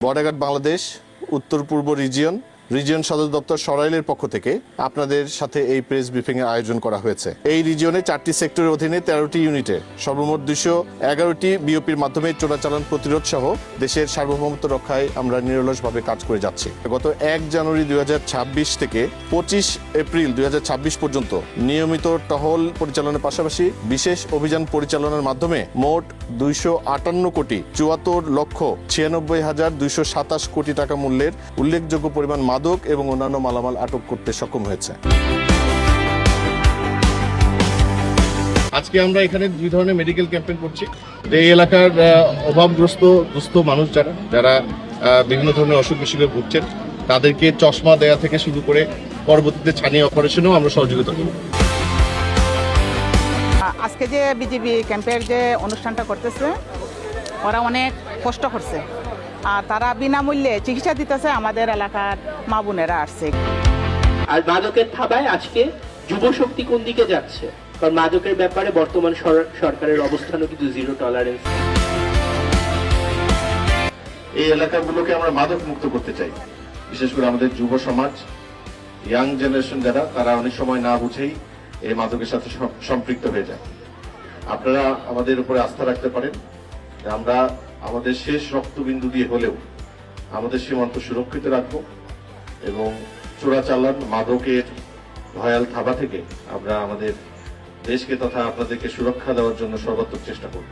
Border guard Bangladesh উত্তর পূর্ব region সদর দপ্তর সরাইলের পক্ষ থেকে আপনাদের সাথে এই প্রেস ব্রিফিং এর আয়োজন করা হয়েছে। এই রিজিয়নে 4টি সেক্টরের অধীনে 13টি ইউনিটে সর্বমোট 211টি বিওপির মাধ্যমে চোরাচালান প্রতিরোধ সহ দেশের সার্বভৌমত্ব রক্ষায় আমরা নিরলসভাবে কাজ করে যাচ্ছি। গত 1 জানুয়ারি 2026 থেকে 25 এপ্রিল 2026 পর্যন্ত নিয়মিত টহল পরিচালনার পাশাপাশি বিশেষ অভিযান পরিচালনার মাধ্যমে মোট 258,96,96,227 কোটি টাকা মূল্যের উল্লেখযোগ্য পরিমাণ মাদক এবং অন্যান্য মালামাল আটক করতে সক্ষম হয়েছে। আজকে আমরা এখানে 2 ধরনের মেডিকেল ক্যাম্পেইন করছি। এই এলাকার অভাবগ্রস্ত দুস্থ মানুষ যারা বিভিন্ন ধরনের অসুখ বিসুখে ভুগছেন তাদেরকে চশমা দেয়া থেকে শুরু করে পরবর্তীতে ছানি অপারেশনেও আমরা সহযোগিতা করব। আজকে যে বিজিবি ক্যাম্পের যে অনুষ্ঠানটা করতেছে ওরা অনেক কষ্ট করছে আর তারা বিনামূল্যে চিকিৎসা দিতেছে। আমাদের এলাকার মা বোনেরা আসছে। আর মাদকের থাবায় আজকে যুব শক্তি কোন দিকে যাচ্ছে, কারণ মাদকের ব্যাপারে বর্তমান সরকারের অবস্থানও কিন্তু জিরো টলারেন্স। এই এলাকাগুলোকে আমরা মাদক মুক্ত করতে চাই। বিশেষ করে আমাদের যুব সমাজ, ইয়াং জেনারেশন যারা, তারা অনেক সময় না বুঝেই এই মাদকের সাথে সম্পৃক্ত হয়ে যায়। আপনারা আমাদের উপরে আস্থা রাখতে পারেন। আমরা আমাদের শেষ রক্তবিন্দু দিয়ে হলেও আমাদের সীমান্ত সুরক্ষিত রাখবো এবং চোরাচালান মাদকের ভয়াল থাবা থেকে আমরা আমাদের দেশকে তথা আপনাদেরকে সুরক্ষা দেওয়ার জন্য সর্বাত্মক চেষ্টা করব।